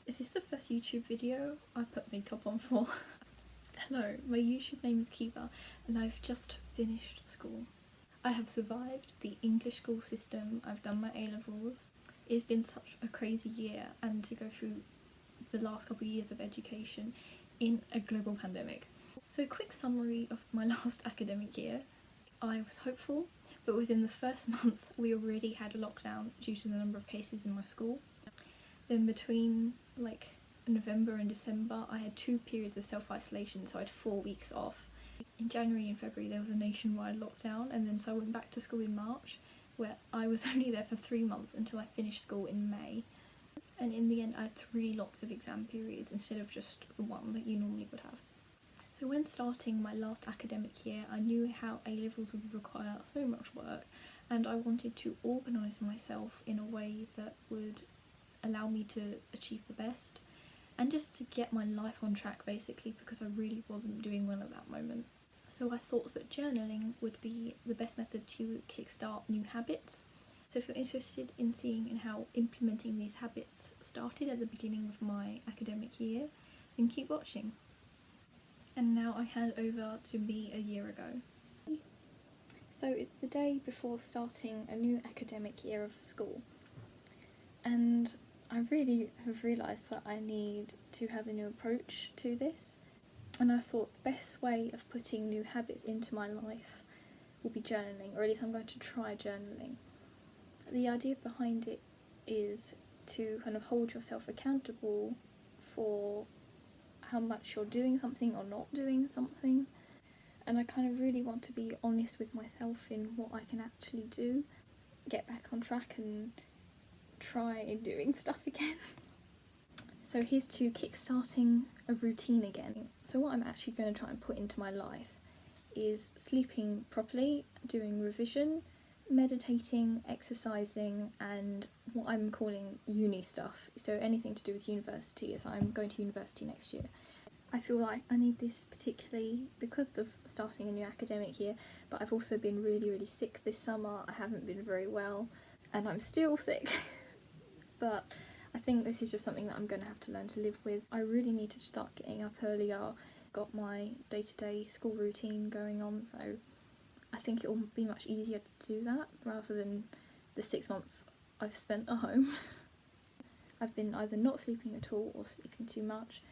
Is this the first YouTube video I put makeup on for? Hello, my YouTube name is Kiva and I've just finished school. I have survived the English school system, I've done my A-levels. It's been such a crazy year, and to go through the last couple of years of education in a global pandemic. So quick summary of my last academic year. I was hopeful, but within the first month we already had a lockdown due to the number of cases in my school. Then between like November and December I had 2 periods of self-isolation, so I had 4 weeks off. In January and February there was a nationwide lockdown, and then so I went back to school in March, where I was only there for 3 months until I finished school in May. And in the end I had 3 lots of exam periods instead of just the one that you normally would have. So when starting my last academic year, I knew how A-levels would require so much work, and I wanted to organise myself in a way that would allow me to achieve the best, and just to get my life on track basically, because I really wasn't doing well at that moment. So I thought that journaling would be the best method to kickstart new habits. So if you're interested in seeing how implementing these habits started at the beginning of my academic year, then keep watching. And now I hand over to me a year ago. So it's the day before starting a new academic year of school, and I really have realised that I need to have a new approach to this, and I thought the best way of putting new habits into my life will be journaling, or at least I'm going to try journaling. The idea behind it is to kind of hold yourself accountable for how much you're doing something or not doing something, and I kind of really want to be honest with myself in what I can actually do, get back on track and try doing stuff again. So here's to kickstarting a routine again. So what I'm actually going to try and put into my life is sleeping properly, doing revision, meditating, exercising, and what I'm calling uni stuff, so anything to do with university, as I'm going to university next year. I feel like I need this particularly because of starting a new academic year, but I've also been really sick this summer. I haven't been very well and I'm still sick but I think this is just something that I'm going to have to learn to live with. I really need to start getting up earlier, got my day-to-day school routine going on, so I think it will be much easier to do that rather than the 6 months I've spent at home. I've been either not sleeping at all or sleeping too much.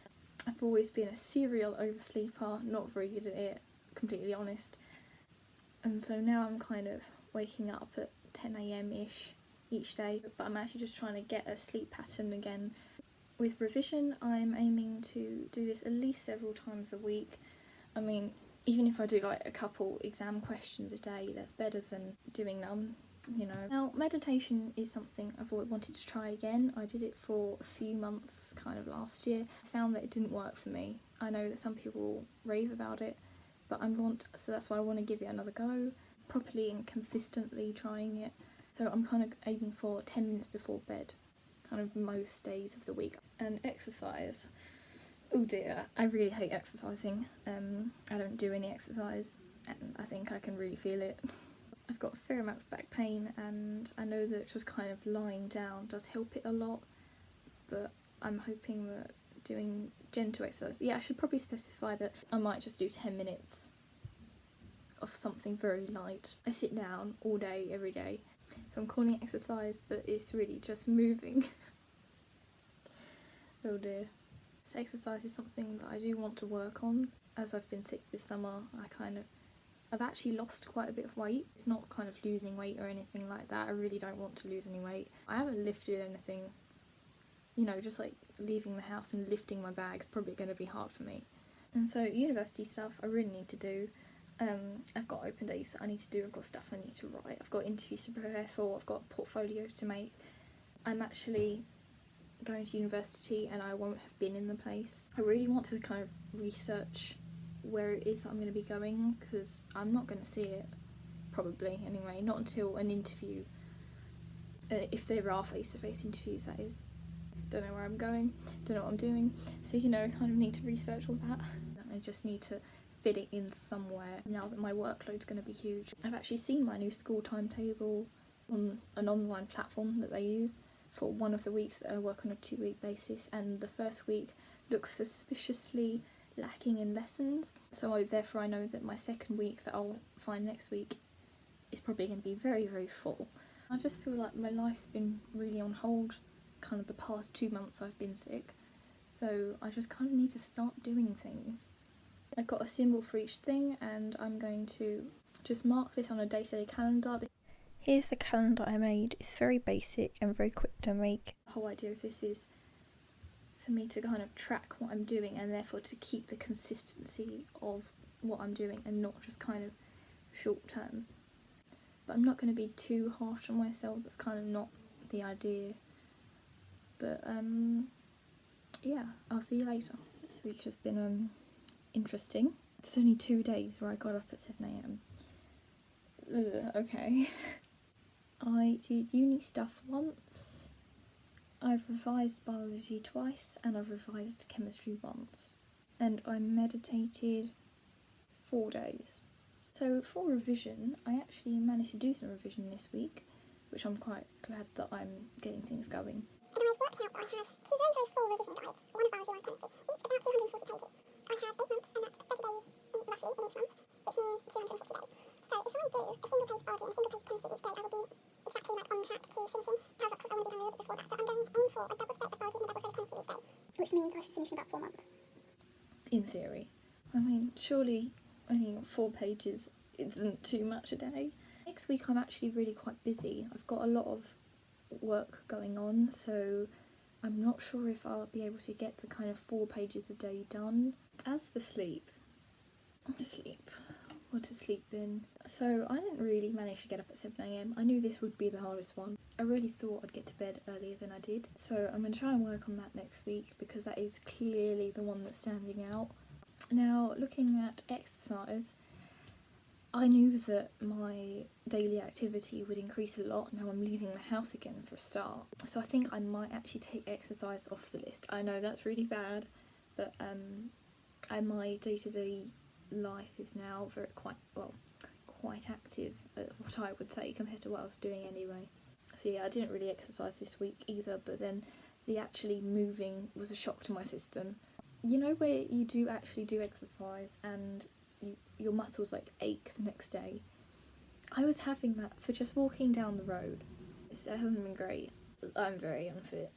I've always been a serial oversleeper, not very good at it, completely honest. And so now I'm kind of waking up at 10 AM-ish each day, but I'm actually just trying to get a sleep pattern again. With revision, I'm aiming to do this at least several times a week. I mean, even if I do like a couple exam questions a day, that's better than doing none, you know. Now, meditation is something I've always wanted to try again. I did it for a few months kind of last year. I found that it didn't work for me. I know that some people rave about it, but so that's why I want to give it another go, properly and consistently trying it. So I'm kind of aiming for 10 minutes before bed, kind of most days of the week. And exercise. Oh dear, I really hate exercising. I don't do any exercise and I think I can really feel it. I've got a fair amount of back pain, and I know that just kind of lying down does help it a lot, but I'm hoping that doing gentle exercise, I should probably specify that I might just do 10 minutes of something very light. I sit down all day, every day, so I'm calling it exercise, but it's really just moving. Oh dear. So exercise is something that I do want to work on. As I've been sick this summer, I've actually lost quite a bit of weight. It's not kind of losing weight or anything like that. I really don't want to lose any weight. I haven't lifted anything, you know, just like leaving the house and lifting my bag's probably going to be hard for me. And so university stuff I really need to do. I've got open days that I need to do, I've got stuff I need to write, I've got interviews to prepare for, I've got a portfolio to make. I'm actually going to university and I won't have been in the place. I really want to kind of research where it is that I'm going to be going, because I'm not going to see it, probably anyway, not until an interview, if there are face-to-face interviews, that is. Don't know where I'm going, don't know what I'm doing, so you know, I kind of need to research all that. I just need to fit it in somewhere now that my workload's going to be huge. I've actually seen my new school timetable on an online platform that they use for one of the weeks that I work on a 2-week basis, and the first week looks suspiciously lacking in lessons, so therefore I know that my second week that I'll find next week is probably going to be very, very full. I just feel like my life's been really on hold kind of the past 2 months I've been sick, so I just kind of need to start doing things. I've got a symbol for each thing, and I'm going to just mark this on a day-to-day calendar. Here's the calendar I made. It's very basic and very quick to make. The whole idea of this is for me to kind of track what I'm doing, and therefore to keep the consistency of what I'm doing and not just kind of short term. But I'm not going to be too harsh on myself, that's kind of not the idea. But yeah, I'll see you later. This week has been interesting. It's only 2 days where I got up at 7 a.m. Okay. I did uni stuff once, I've revised biology twice, and I've revised chemistry once. And I meditated 4 days. So for revision, I actually managed to do some revision this week, which I'm quite glad that I'm getting things going. And I've worked out that I have 2 very, very full revision guides, one of biology, one of chemistry, each about 240 pages. I have 8 months, and that's 30 days roughly in each month, which means 240 days. So if I do a single page biology and a single page chemistry each day, I will be exactly like on track to finishing. However, of course, I want to be done a little bit before that. So I'm going to aim for a double spread of biology and a double spread of chemistry each day, which means I should finish in about 4 months. In theory. I mean, surely only 4 pages isn't too much a day. Next week I'm actually really quite busy. I've got a lot of work going on, so I'm not sure if I'll be able to get the kind of 4 pages a day done. As for sleep, what has sleep been? So I didn't really manage to get up at 7 a.m. I knew this would be the hardest one. I really thought I'd get to bed earlier than I did, so I'm going to try and work on that next week because that is clearly the one that's standing out. Now, looking at exercise, I knew that my daily activity would increase a lot now I'm leaving the house again for a start. So I think I might actually take exercise off the list. I know that's really bad, but my day-to-day life is now quite active, what I would say, compared to what I was doing anyway. So yeah, I didn't really exercise this week either, but then the actually moving was a shock to my system. You know where you do actually do exercise and your muscles like ache the next day? I was having that for just walking down the road. It hasn't been great. I'm very unfit.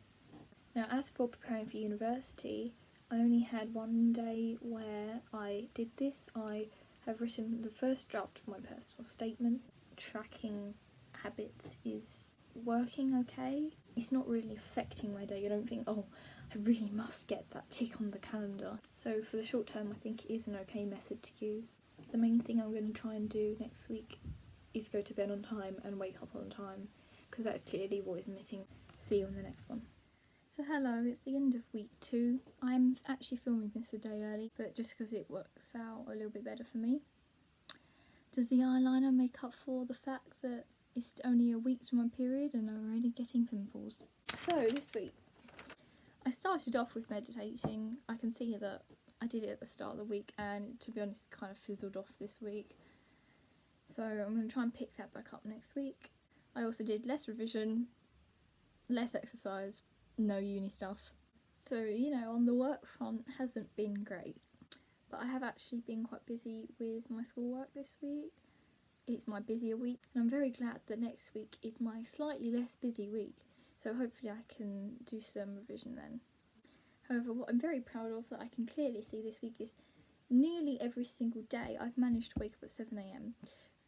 Now, as for preparing for university, I only had 1 day where I did this. I have written the first draft of my personal statement. Tracking habits is working okay. It's not really affecting my day. I don't think, oh, I really must get that tick on the calendar. So for the short term, I think it is an okay method to use. The main thing I'm going to try and do next week is go to bed on time and wake up on time, because that's clearly what is missing. See you in the next one. So hello, it's the end of week 2. I'm actually filming this a day early, but just because it works out a little bit better for me. Does the eyeliner make up for the fact that it's only a week to my period and I'm already getting pimples? So this week, I started off with meditating. I can see that I did it at the start of the week, and to be honest, it kind of fizzled off this week. So I'm going to try and pick that back up next week. I also did less revision, less exercise, no uni stuff. So, you know, on the work front, hasn't been great. But I have actually been quite busy with my schoolwork this week. It's my busier week, and I'm very glad that next week is my slightly less busy week. So hopefully I can do some revision then. However, what I'm very proud of that I can clearly see this week is nearly every single day I've managed to wake up at 7 a.m.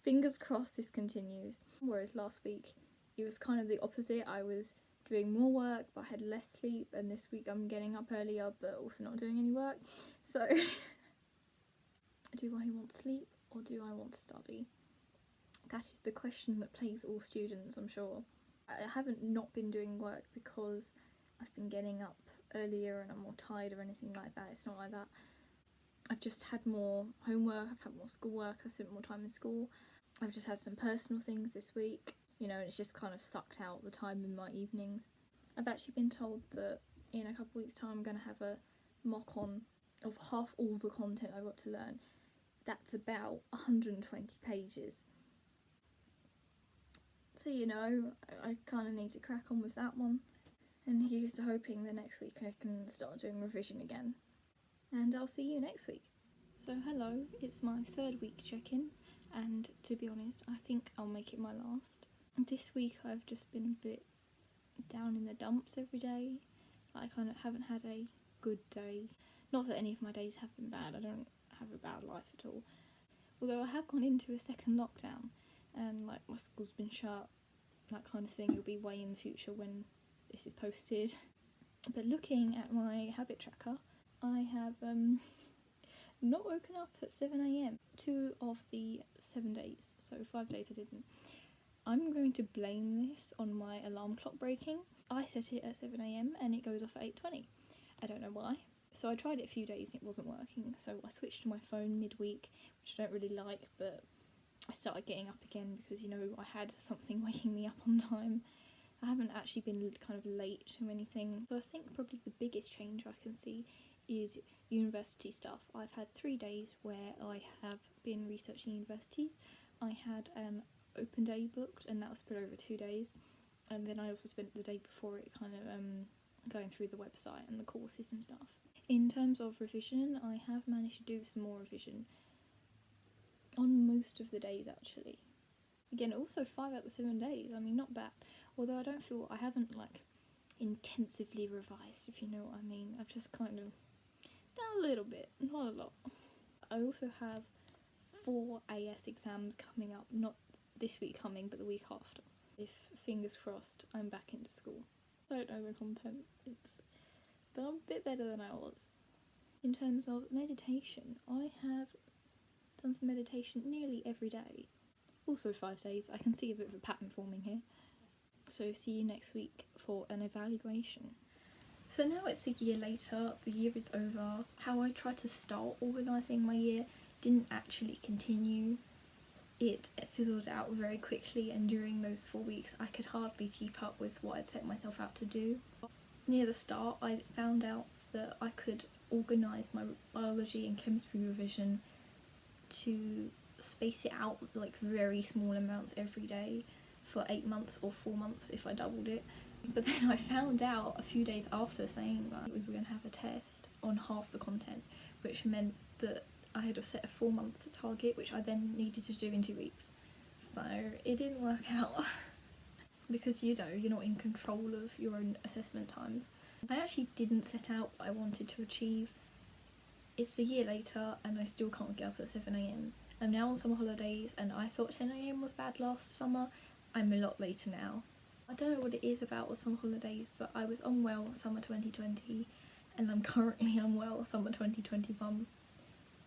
Fingers crossed this continues. Whereas last week it was kind of the opposite. I was doing more work but I had less sleep, and this week I'm getting up earlier but also not doing any work. So do I want sleep or do I want to study? That is the question that plagues all students, I'm sure. I haven't not been doing work because I've been getting up earlier and I'm more tired or anything like that. It's not like that. I've just had more homework, I've had more schoolwork, I've spent more time in school. I've just had some personal things this week, you know, and it's just kind of sucked out the time in my evenings. I've actually been told that in a couple of weeks' time I'm going to have a mock-on of half all the content I got to learn. That's about 120 pages. So, you know, I kind of need to crack on with that one. And he's hoping that next week I can start doing revision again. And I'll see you next week. So hello, it's my 3rd week check-in, and to be honest, I think I'll make it my last. This week I've just been a bit down in the dumps every day. I kind of haven't had a good day. Not that any of my days have been bad, I don't have a bad life at all. Although I have gone into a second lockdown, and like my school's been shut, that kind of thing. It'll be way in the future when this is posted. But looking at my habit tracker, I have not woken up at 7 a.m. 2 of the 7 days, so 5 days I didn't. I'm going to blame this on my alarm clock breaking. I set it at 7 a.m. and it goes off at 8:20. I don't know why. So I tried it a few days and it wasn't working, so I switched to my phone midweek, which I don't really like, but I started getting up again because, you know, I had something waking me up on time. I haven't actually been kind of late to anything. So I think probably the biggest change I can see is university stuff. I've had 3 days where I have been researching universities. I had an open day booked and that was spread over 2 days. And then I also spent the day before it kind of going through the website and the courses and stuff. In terms of revision, I have managed to do some more revision on most of the days actually. Again, also 5 out of the 7 days, I mean, not bad. Although I don't feel, I haven't like intensively revised, if you know what I mean. I've just kind of done a little bit, not a lot. I also have 4 AS exams coming up, not this week coming, but the week after. If, fingers crossed, I'm back into school. I don't know the content, but I'm a bit better than I was. In terms of meditation, I have done some meditation nearly every day. Also 5 days, I can see a bit of a pattern forming here. So see you next week for an evaluation. So now it's a year later, the year is over. How I tried to start organising my year didn't actually continue. It fizzled out very quickly, and during those 4 weeks I could hardly keep up with what I'd set myself out to do. Near the start I found out that I could organise my biology and chemistry revision to space it out like very small amounts every day for 8 months or 4 months if I doubled it. But then I found out a few days after saying that we were going to have a test on half the content, which meant that I had set a 4-month target, which I then needed to do in 2 weeks. So it didn't work out because, you know, you're not in control of your own assessment times. I actually didn't set out what I wanted to achieve. It's a year later and I still can't get up at 7 a.m. I'm now on summer holidays and I thought 10 a.m. was bad last summer. I'm a lot later now. I don't know what it is about the summer holidays, but I was unwell summer 2020 and I'm currently unwell summer 2021.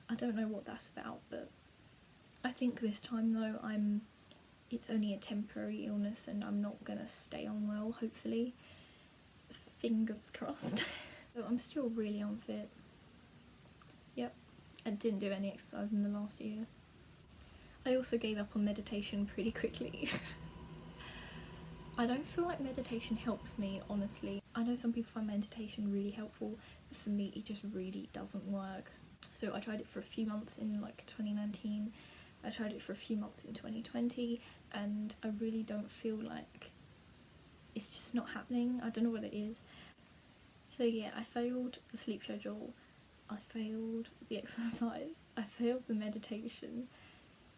I don't know what that's about, but I think this time though it's only a temporary illness and I'm not gonna stay unwell, hopefully. Fingers crossed. So I'm still really unfit. Yep, I didn't do any exercise in the last year. I also gave up on meditation pretty quickly. I don't feel like meditation helps me, honestly. I know some people find meditation really helpful, but for me it just really doesn't work. So I tried it for a few months in like 2019, I tried it for a few months in 2020, and I really don't feel like it's just not happening. I don't know what it is. So yeah, I failed the sleep schedule, I failed the exercise, I failed the meditation.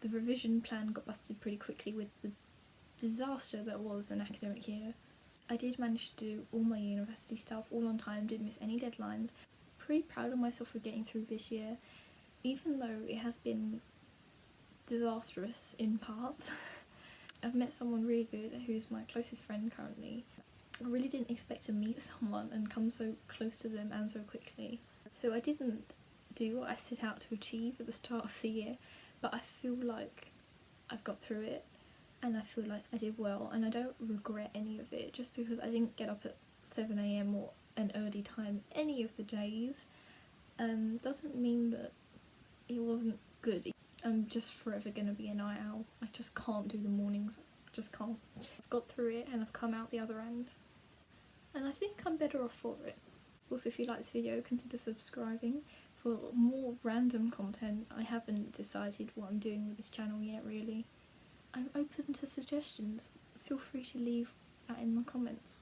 The revision plan got busted pretty quickly with the disaster that was an academic year. I did manage to do all my university stuff all on time, didn't miss any deadlines. Pretty proud of myself for getting through this year, even though it has been disastrous in parts. I've met someone really good who's my closest friend currently. I really didn't expect to meet someone and come so close to them and so quickly. So I didn't do what I set out to achieve at the start of the year, but I feel like I've got through it and I feel like I did well, and I don't regret any of it. Just because I didn't get up at 7 a.m. or an early time any of the days doesn't mean that it wasn't good. I'm just forever gonna be a night owl. I just can't do the mornings, just can't. I've got through it and I've come out the other end, and I think I'm better off for it. Also, if you like this video, consider subscribing for more random content. I haven't decided what I'm doing with this channel yet, really. I'm open to suggestions. Feel free to leave that in the comments.